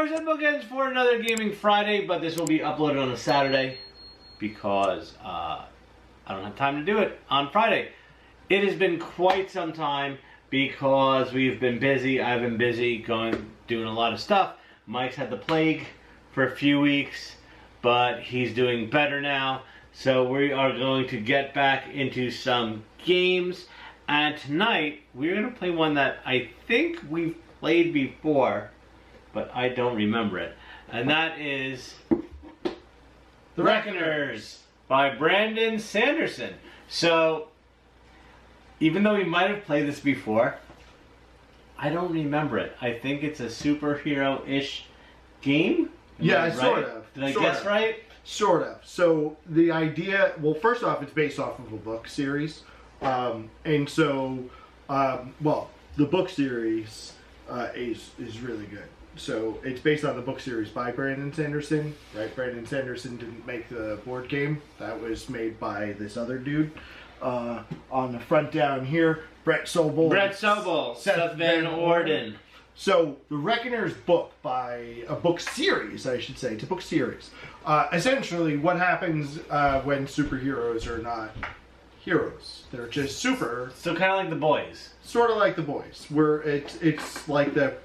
Horsehead Bookends for another Gaming Friday, but this will be uploaded on a Saturday because I don't have time to do it on Friday. It has been quite some time because we've been busy. I've been busy doing a lot of stuff. Mike's had the plague for a few weeks, but he's doing better now. So we are going to get back into some games. And tonight, we're going to play one that I think we've played before, but I don't remember it. And that is The Reckoners by Brandon Sanderson. So, even though we might have played this before, I don't remember it. I think it's a superhero-ish game. Yeah, sort of. Did I guess right? Sort of. So the idea, well, first off, it's based off of a book series. And so, well, the book series is really good. So it's based on the book series by Brandon Sanderson, right? Brandon Sanderson didn't make the board game. That was made by this other dude. On the front down here, Brett Sobel. Seth Van Orden. So, The Reckoner's book by a book series, I should say. It's a book series. Essentially, what happens when superheroes are not heroes? They're just super. So kind of like The Boys. Sort of like The Boys, where it's like the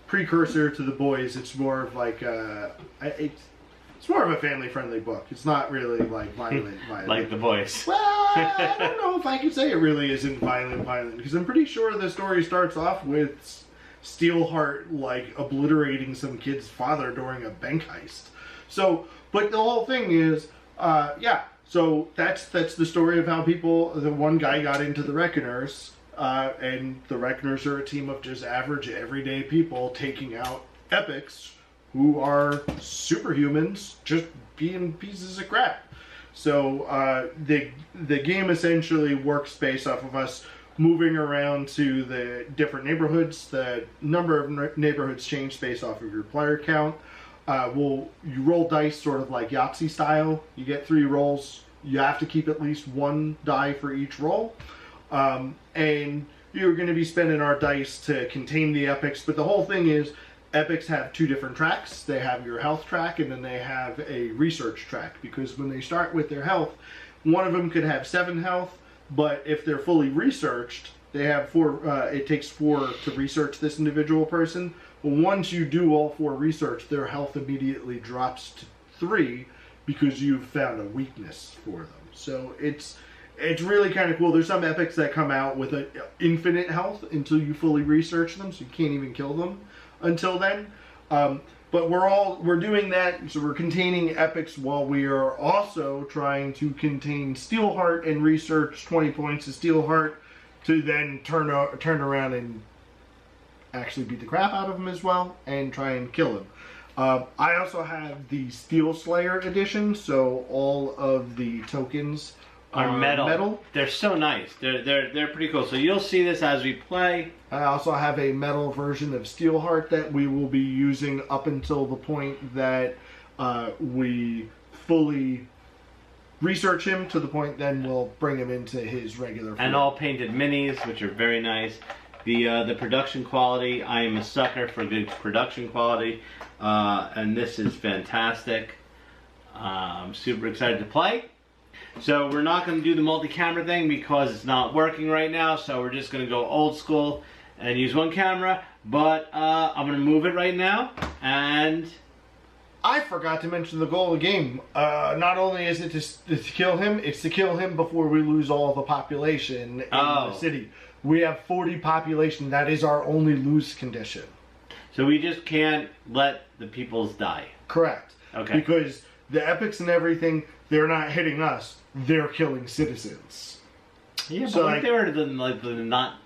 precursor to The Boys. It's more of like it's more of a family-friendly book. It's not really like violent. Like The Boys. Well, I don't know if I could say it really isn't violent, because I'm pretty sure the story starts off with Steelheart like obliterating some kid's father during a bank heist. So, but the whole thing is, yeah. So that's the story of how the one guy got into the Reckoners, and the Reckoners are a team of just average, everyday people taking out epics who are superhumans, just being pieces of crap. So the game essentially works based off of us moving around to the different neighborhoods. The number of neighborhoods change based off of your player count. You roll dice sort of like Yahtzee style. You get 3 rolls. You have to keep at least 1 die for each roll. And you're going to be spending our dice to contain the epics. But the whole thing is, epics have 2 different tracks. They have your health track, and then they have a research track. Because when they start with their health, one of them could have 7 health. But if they're fully researched, they have 4. It takes 4 to research this individual person. But once you do all 4 research, their health immediately drops to 3 because you've found a weakness for them. So it's really kind of cool. There's some epics that come out with an infinite health until you fully research them, so you can't even kill them until then. But we're doing that, so we're containing epics while we are also trying to contain Steelheart and research 20 points of Steelheart to then turn around and actually beat the crap out of him as well and try and kill him. I also have the Steel Slayer edition, so all of the tokens are metal. They're so nice. They're pretty cool. So you'll see this as we play. I also have a metal version of Steelheart that we will be using up until the point that we fully research him, to the point then we'll bring him into his regular form. And all painted minis, which are very nice. The production quality, I am a sucker for good production quality, and this is fantastic. I'm super excited to play. So we're not going to do the multi-camera thing because it's not working right now, so we're just going to go old school and use 1 camera, but I'm going to move it right now. And I forgot to mention the goal of the game. Not only is it to kill him, it's to kill him before we lose all the population in the city. We have 40 population. That is our only lose condition. So we just can't let the peoples die. Correct. Okay. Because the epics and everything, they're not hitting us. They're killing citizens. Yeah, but so what if they were the not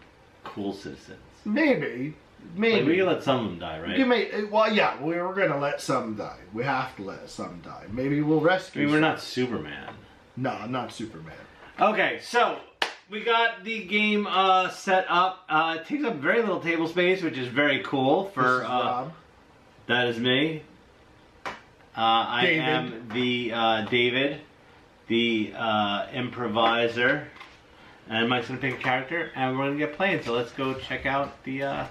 cool citizens? Maybe. Like, we can let some of them die, right? Well, yeah, we're going to let some die. We have to let some die. Maybe we'll rescue we're not Superman. No, I'm not Superman. Okay, so we got the game set up. It takes up very little table space, which is very cool. For this is Rob. That is me. I am the David, the improviser, and Mike's gonna pick a character, and we're gonna get playing. So let's go check out the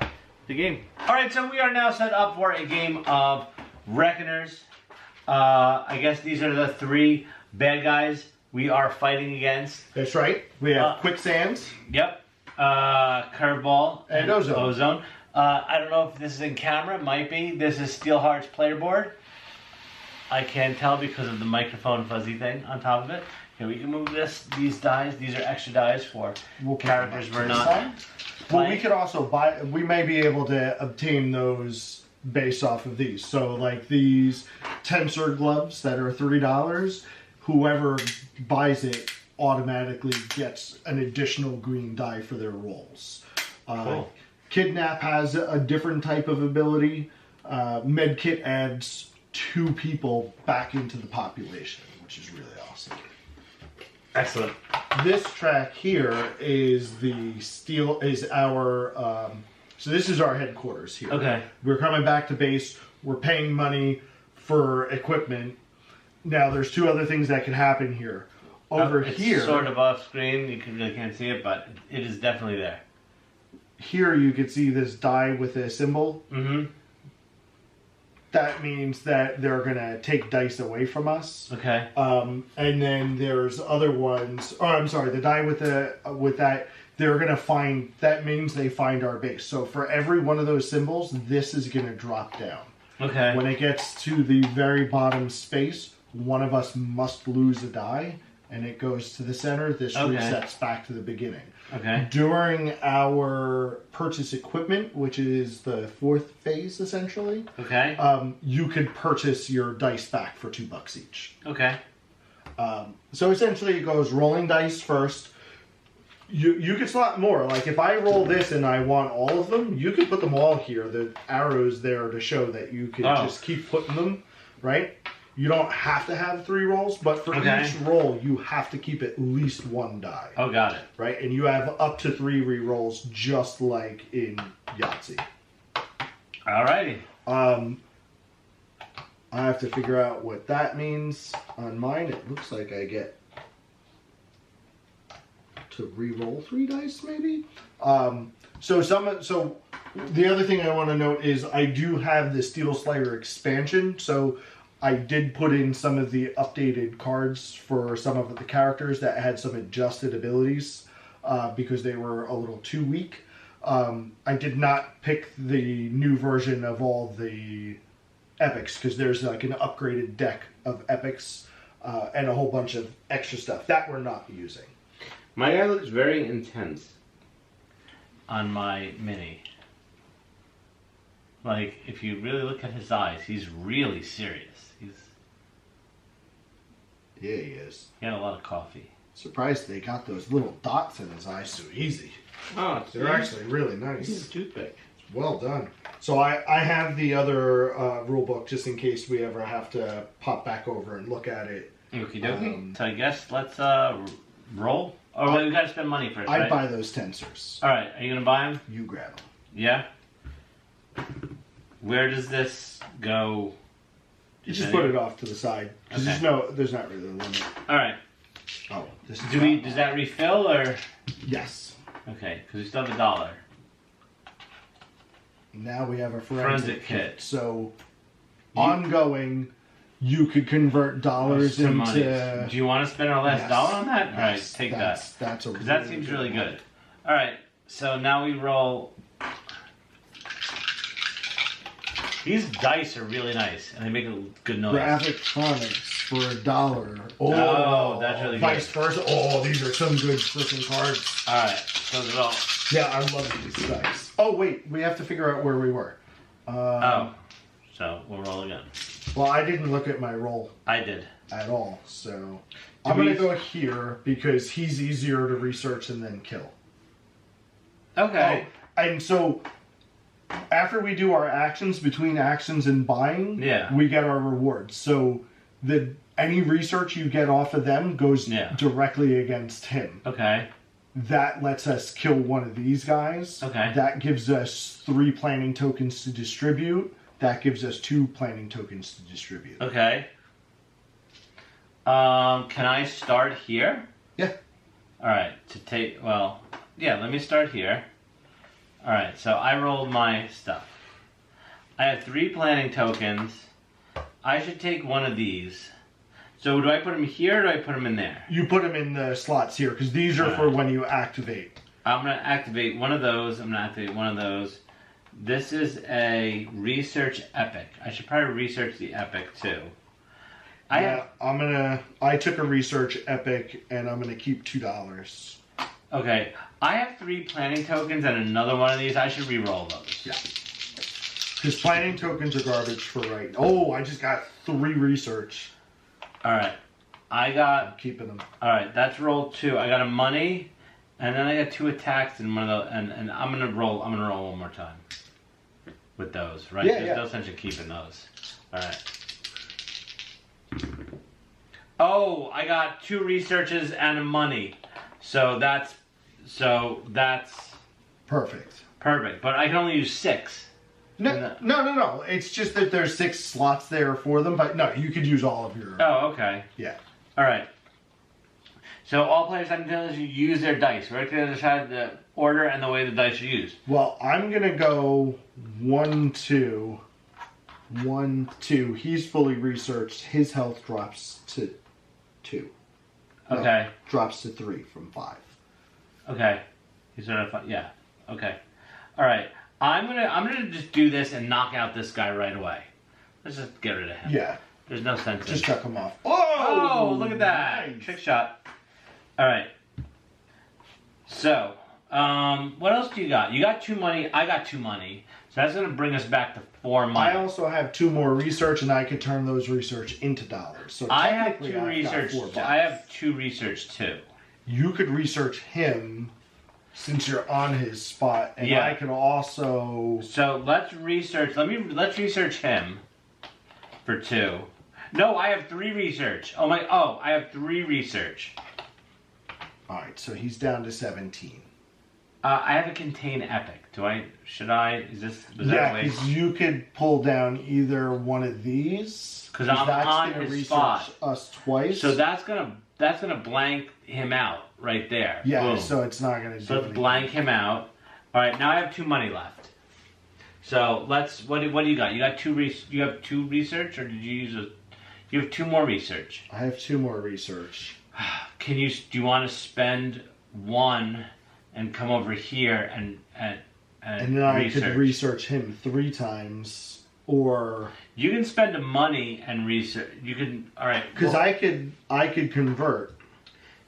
the game. All right, so we are now set up for a game of Reckoners. I guess these are the 3 bad guys we are fighting against. That's right. We have Quicksands. Yep. Curveball And Ozone. I don't know if this is in camera. It might be. This is Steelheart's player board. I can't tell because of the microphone fuzzy thing on top of it. Okay, we can move these dies. These are extra dies for characters we're not playing. Well, we could also buy. We may be able to obtain those based off of these. So, like these tensor gloves that are $3. Whoever buys it automatically gets an additional green die for their rolls. Cool. Kidnap has a different type of ability. Medkit adds 2 people back into the population, which is really awesome. Excellent. This track here is our. So this is our headquarters here. Okay. We're coming back to base. We're paying money for equipment. Now, there's 2 other things that can happen here. Over it's here, sort of off screen. You really can't see it, but it is definitely there. Here you can see this die with a symbol. Mm-hmm. That means that they're gonna take dice away from us. Okay. And then there's other ones. Oh, I'm sorry. The die with that, they're gonna find. That means they find our base. So for every one of those symbols, this is gonna drop down. Okay. When it gets to the very bottom space, one of us must lose a die, and it goes to the center. This resets back to the beginning. Okay. During our purchase equipment, which is the 4th phase, essentially, okay, you could purchase your dice back for $2 each. Okay. So essentially, it goes rolling dice first. You can slot more. Like if I roll this and I want all of them, you can put them all here. The arrow's there to show that you can just keep putting them, right? You don't have to have 3 rolls, but for each roll, you have to keep at least 1 die. Oh, got it. Right? And you have up to 3 re-rolls, just like in Yahtzee. Alrighty. I have to figure out what that means on mine. It looks like I get to re-roll 3 dice, maybe? So the other thing I want to note is I do have the Steel Slayer expansion, so I did put in some of the updated cards for some of the characters that had some adjusted abilities because they were a little too weak. I did not pick the new version of all the epics because there's like an upgraded deck of epics and a whole bunch of extra stuff that we're not using. My guy looks very intense on my mini. Like, if you really look at his eyes, he's really serious. Yeah, he is. He had a lot of coffee. Surprised they got those little dots in his eyes so easy. Oh, they're actually really nice. He's a toothpick. Well done. So I have the other rule book just in case we ever have to pop back over and look at it. Okie dokie. So I guess let's roll. Oh, wait, we gotta spend money first, right? I'd buy those tensors. Alright, are you gonna buy them? You grab them. Yeah? Where does this go? You just put it off to the side. Because there's not really a limit. Alright. Oh, this is does that refill or? Yes. Okay, because we still have $1. Now we have a forensic kit. So, ongoing, you could convert dollars into... money. Do you want to spend our last dollar on that? Yes, Alright, take that. That's a because that seems really good. Alright, so now we roll... These dice are really nice, and they make a good noise. Graphic-tronics for $1. Oh, that's really good. Vice versa. Oh, these are some good freaking cards. Alright, so it all. Yeah, I love these dice. Oh, wait, we have to figure out where we were. So we'll roll again. Well, I didn't look at my roll. I did. At all, so... I'm going to go here because he's easier to research and then kill. Okay. Oh, and so... After we do our actions, between actions and buying, we get our rewards. So any research you get off of them goes directly against him. Okay. That lets us kill one of these guys. Okay. That gives us 3 planning tokens to distribute. That gives us 2 planning tokens to distribute. Okay. Can I start here? Yeah. Alright, let me start here. Alright, so I rolled my stuff. I have 3 planning tokens. I should take one of these. So do I put them here or do I put them in there? You put them in the slots here, because these are for when you activate. I'm going to activate one of those. I'm going to activate one of those. This is a research epic. I should probably research the epic too. I took a research epic and I'm gonna keep $2. Okay, I have 3 planning tokens and another one of these. I should re-roll those. Yeah. Because planning tokens are garbage for right. Oh, I just got 3 research. Alright. I'm keeping them. Alright, that's roll 2. I got a money, and then I got 2 attacks and one of those, and I'm gonna roll one more time. With those, right? Yeah, There's no sense in keeping those. Alright. Oh, I got 2 researches and a money. So that's perfect. Perfect. But I can only use 6. No. It's just that there's 6 slots there for them, but no, you could use all of your. Oh, okay. Yeah. All right. So all players simultaneously use their dice. We're going to decide the order and the way the dice are used. Well, I'm gonna go 1, 2. 1, 2. He's fully researched. His health drops to 2. Okay. No, drops to 3 from 5. Okay. He's sort of yeah. Okay. All right. I'm gonna just do this and knock out this guy right away. Let's just get rid of him. Yeah. There's no sense. Just chuck him off. Oh, look at that! Nice. Trick shot. All right. So, what else do you got? You got 2 money. I got 2 money. So that's gonna bring us back to 4 money. I also have 2 more research, and I could turn those research into dollars. So I have technically 2 research. I have 2 research too. You could research him since you're on his spot, and Yeah. I can also. So let's research. Let's research him for 2. No, I have 3 research. I have 3 research. All right, so he's down to 17. I have a contain epic. Should I? Was that Yeah, way? because you could pull down either one of these. Because I'm on gonna his research spot. us twice. So that's gonna blank him out right there. Yeah, Boom. so it's not gonna. So let's blank him out. All right, now I have 2 money left. So let's. What do you got? You got 2. You have 2 research, or did you use a? You have 2 more research. I have 2 more research. Do you want to spend 1 and come over here and then I could research him 3 times, or you can spend the money and research. You can. All right. Because I could convert.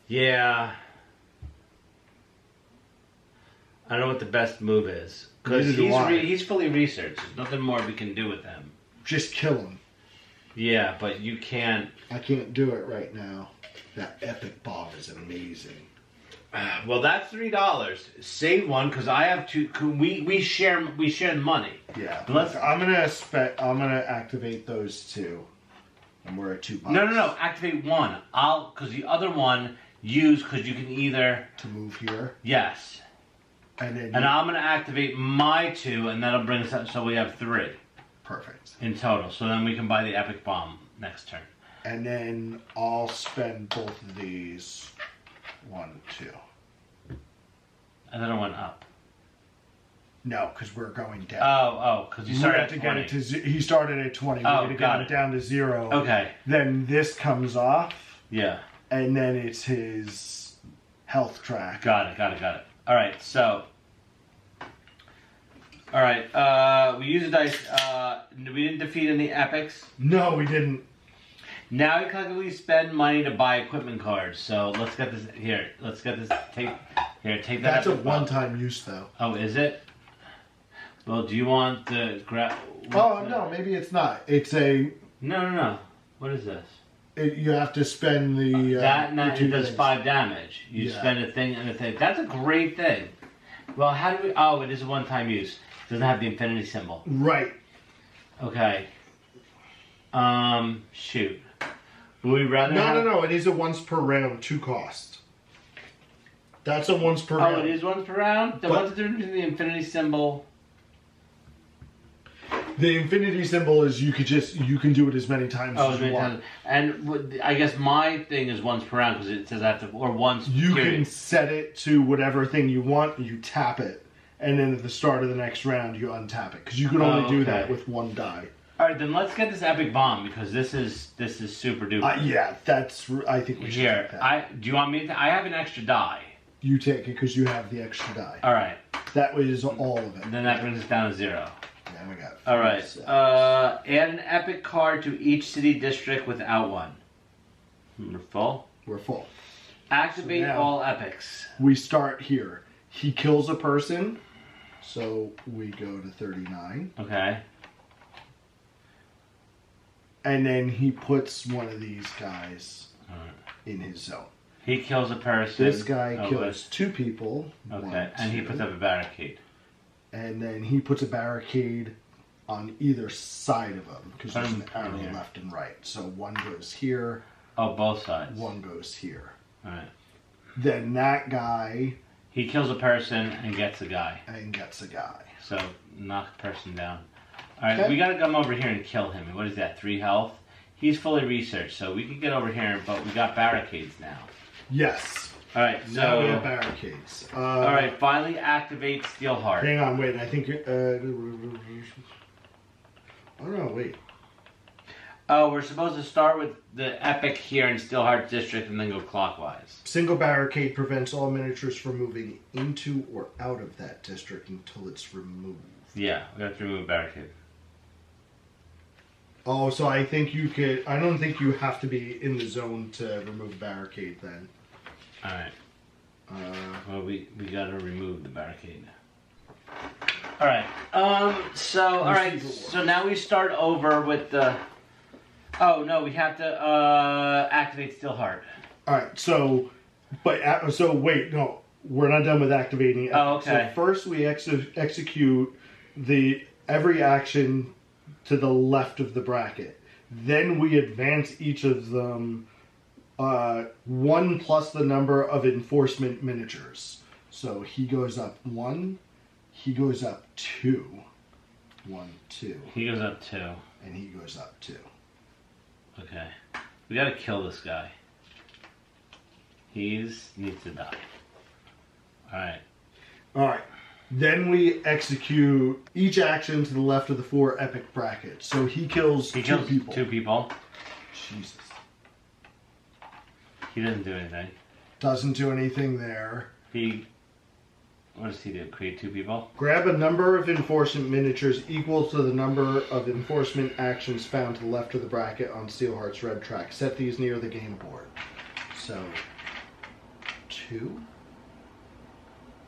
Yeah. I don't know what the best move is because he's fully researched. There's nothing more we can do with him. Just kill him. Yeah, but you can't. I can't do it right now. That epic bomb is amazing. Well, that's $3. Save 1 because I have 2. We share the money. Yeah. But I'm gonna activate those 2, and we're at $2. No. Activate 1. Because the other one because you can either to move here. Yes. And I'm gonna activate my 2, and that'll bring us up so we have 3. Perfect. In total. So then we can buy the epic bomb next turn. And then I'll spend both of these. 1, 2. And then I went up. No, because we're going down. Oh, because you started at 20. He started at 20. Oh, We're going to got get it. it down to 0. Okay. Then this comes off. Yeah. And then it's his health track. Got it. All right, so. All right, we used the dice. We didn't defeat any epics. No, we didn't. Now we collectively spend money to buy equipment cards. So let's get this here. Let's get this. Take that. That's a epic bomb. one-time use, though. Oh, is it? Well, do you want the grab? Oh, no, maybe it's not. It's a... No. What is this? You have to spend the... that the it 2 does things. 5 damage. You spend a thing and a thing. That's a great thing. Well, how do we... Oh, it is a one-time use. It doesn't have the infinity symbol. Right. Okay. Shoot. Would we rather No. It is a once per round 2 cost. That's a once per round. Oh, it is once per round? Then what's the difference between the infinity symbol? The infinity symbol is you can do it as many times as you want. And I guess my thing is once per round because it says I have to, or once. You period. can set it to whatever thing you want, and you tap it, and then at the start of the next round you untap it because you can only do that with one die. All right, then let's get this epic bomb because this is super duper. Yeah, I think we should take that. Do you want me to? I have an extra die. You take it because you have the extra die. All right. That was all of it. Then that brings us down to 0. Yeah, we got. All right. Add an epic card to each city district without one. We're full. We're full. Activate all epics. We start here. He kills a person, so we go to 39. Okay. And then he puts one of these guys in his zone. He kills a person. This guy kills 2 people. Okay, and he puts up a barricade. And then he puts a barricade on either side of him because there's an arrow left and right. So one goes here. Oh, both sides. One goes here. All right. Then that guy. He kills a person and gets a guy. So knock a person down. All right, we gotta come over here and kill him. And what is that? 3 health. He's fully researched, so we can get over here. But we got barricades now. Yes. All right, so now we have barricades. All right, finally activate Steelheart. Hang on, wait. I think. Oh no, wait. Oh, we're supposed to start with the epic here in Steelheart District and then go clockwise. Single barricade prevents all miniatures from moving into or out of that district until it's removed. Yeah, we have to remove a barricade. Oh, so I think you could. I don't think you have to be in the zone to remove a barricade then. All right. Well, we gotta remove the barricade. All right. So So now we start over with the. Oh no, we have to activate Steelheart. All right. So wait, no, we're not done with activating. Oh, okay. So first we execute every action to the left of the bracket. Then we advance each of them 1 plus the number of enforcement miniatures. So he goes up 1, he goes up 2. 1, 2. He goes up 2. And he goes up 2. Okay. We gotta kill this guy. He needs to die. Alright. Alright. Then we execute each action to the left of the 4 epic brackets. So he kills 2 people. 2 people. Jesus. He doesn't do anything. Doesn't do anything there. What does he do? Create 2 people? Grab a number of enforcement miniatures equal to the number of enforcement actions found to the left of the bracket on Steelheart's red track. Set these near the game board. So, 2.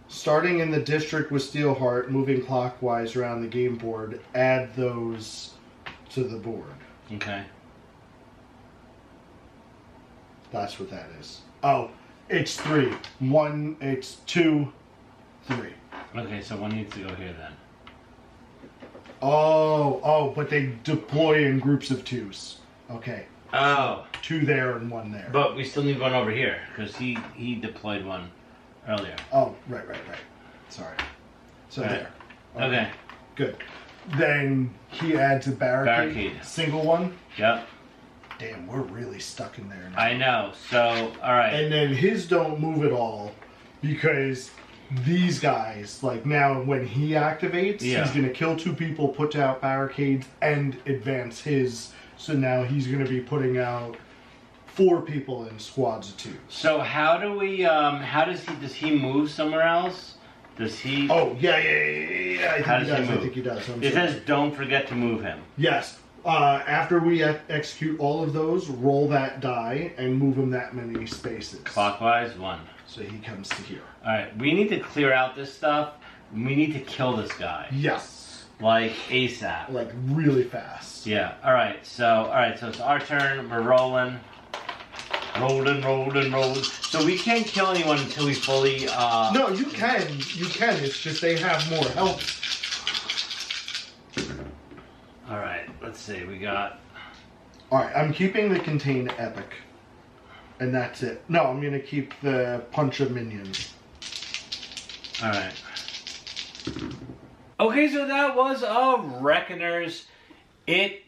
Starting in the district with Steelheart, moving clockwise around the game board, add those to the board. Okay. That's what that is. Oh, it's 3. 1, it's 2, 3. Okay, so 1 needs to go here then. Oh, but they deploy in groups of 2s. Okay. Oh. 2 there and 1 there. But we still need 1 over here, because he deployed 1 earlier. Oh, right. Sorry. So there. Okay. Good. Then he adds a barricade. Single one? Yep. Damn, we're really stuck in there now. I know. So, alright. And then his don't move at all because these guys, like now when he activates, he's going to kill 2 people, put out barricades, and advance his. So now he's going to be putting out 4 people in squads of 2. So how do we, does he move somewhere else? Does he? Oh, yeah. I think he does. It says don't forget to move him. Yes. After we execute all of those, roll that die and move him that many spaces. Clockwise, 1. So he comes to here. Alright, we need to clear out this stuff. We need to kill this guy. Yes. Like ASAP. Like really fast. Yeah. Alright, so it's our turn. We're rolling. Rolling. So we can't kill anyone until we fully No, you can. It's just they have more health. Alright, let's see. We got... Alright, I'm keeping the contain epic. And that's it. No, I'm going to keep the punch of minions. Alright. Okay, so that was Reckoners. We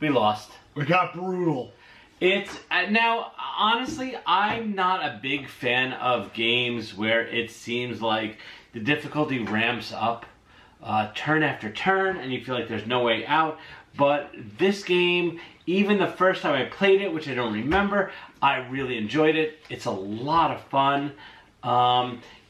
lost. We got brutal. It's now, honestly, I'm not a big fan of games where it seems like the difficulty ramps up turn after turn, and you feel like there's no way out. But this game, even the first time I played it, which I don't remember, I really enjoyed it. It's a lot of fun.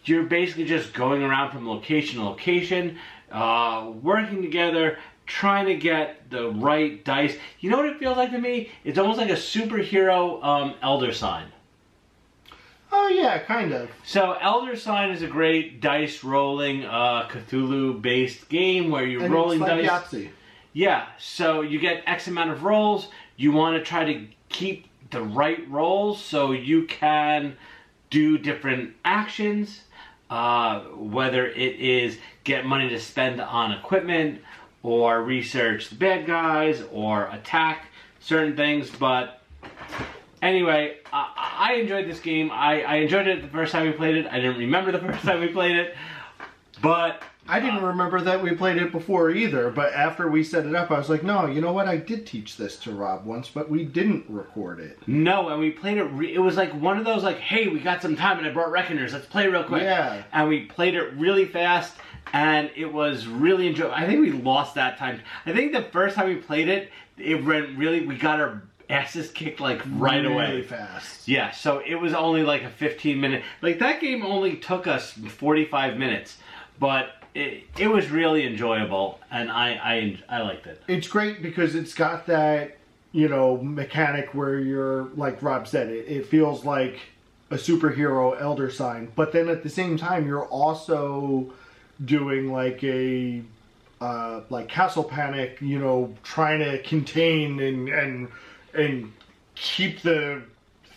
You're basically just going around from location to location, working together, trying to get the right dice. You know what it feels like to me? It's almost like a superhero Elder Sign. Oh yeah, kind of. So Elder Sign is a great dice rolling Cthulhu-based game where you're rolling it's like dice. Yahtzee. Yeah, so you get X amount of rolls. You want to try to keep the right rolls so you can do different actions, whether it is get money to spend on equipment or research the bad guys or attack certain things. But anyway, I enjoyed this game. I enjoyed it the first time we played it. I didn't remember the first time we played it, but I didn't remember that we played it before either, but after we set it up, I was like, no, you know what? I did teach this to Rob once, but we didn't record it. No, and we played it, it was like one of those like, hey, we got some time and I brought Reckoners, let's play real quick. Yeah. And we played it really fast, and it was really enjoyable. I think we lost that time. I think the first time we played it, it went really, we got our asses kicked like right away. Really fast. Yeah, so it was only like a 15-minute, like that game only took us 45 minutes, but it was really enjoyable, and I liked it. It's great because it's got that, you know, mechanic where you're, like Rob said, it feels like a superhero Elder Sign, but then at the same time you're also doing like a like Castle Panic, you know, trying to contain and keep the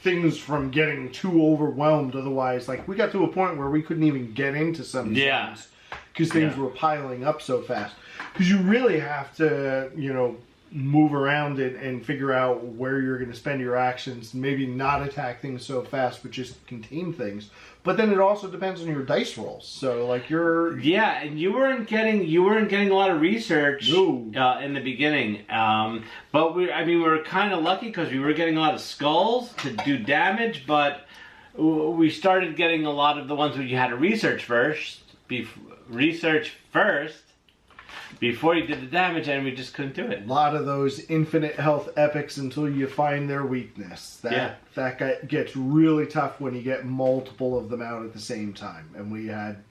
things from getting too overwhelmed. Otherwise, like we got to a point where we couldn't even get into some things. Because things were piling up so fast. Because you really have to, you know, move around it and figure out where you're going to spend your actions. Maybe not attack things so fast, but just contain things. But then it also depends on your dice rolls. So, like, you're... Yeah, and you weren't getting a lot of research in the beginning. But we were kind of lucky because we were getting a lot of skulls to do damage, but we started getting a lot of the ones where you had to research first before you did the damage, and we just couldn't do it. A lot of those infinite health epics until you find their weakness. That gets really tough when you get multiple of them out at the same time. And we had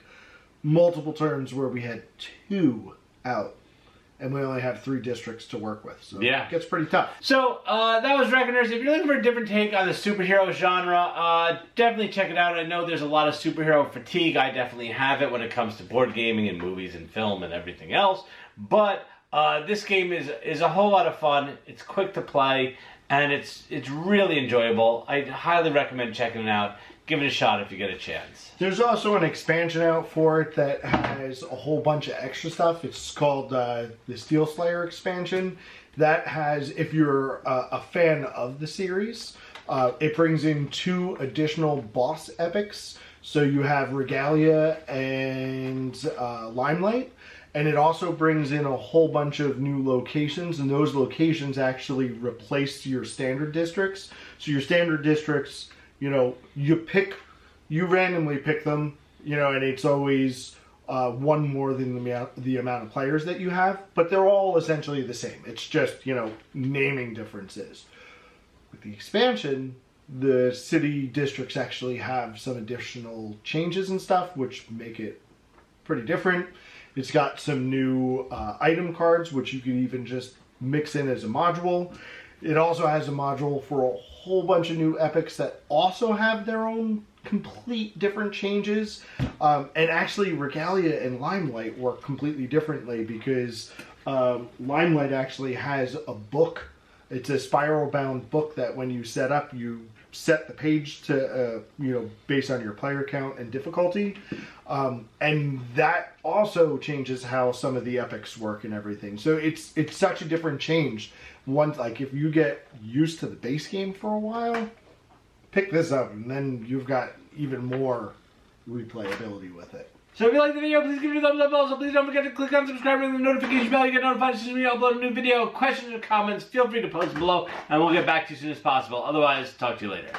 multiple turns where we had 2 out, and we only have 3 districts to work with. So it gets pretty tough. So that was Reckoners. If you're looking for a different take on the superhero genre, definitely check it out. I know there's a lot of superhero fatigue. I definitely have it when it comes to board gaming and movies and film and everything else. But this game is a whole lot of fun. It's quick to play, and it's really enjoyable. I highly recommend checking it out. Give it a shot if you get a chance. There's also an expansion out for it that has a whole bunch of extra stuff. It's called the Steel Slayer expansion. That has, if you're a fan of the series, it brings in 2 additional boss epics. So you have Regalia and Limelight. And it also brings in a whole bunch of new locations, and those locations actually replace your standard districts. So your standard districts, you know, you randomly pick them, you know, and it's always 1 more than the amount of players that you have, but they're all essentially the same. It's just, you know, naming differences. With the expansion, the city districts actually have some additional changes and stuff, which make it pretty different. It's got some new item cards, which you can even just mix in as a module. It also has a module for a whole bunch of new epics that also have their own complete different changes. And actually, Regalia and Limelight work completely differently because Limelight actually has a book. It's a spiral-bound book that when you set up, you set the page to, you know, based on your player count and difficulty. And that also changes how some of the epics work and everything. So it's such a different change. One, like if you get used to the base game for a while, pick this up and then you've got even more replayability with it. So if you like the video, please give it a thumbs up. Also, please don't forget to click on subscribe and the notification bell. You get notified as soon as we upload a new video. Questions or comments, feel free to post below, and we'll get back to you as soon as possible. Otherwise, talk to you later.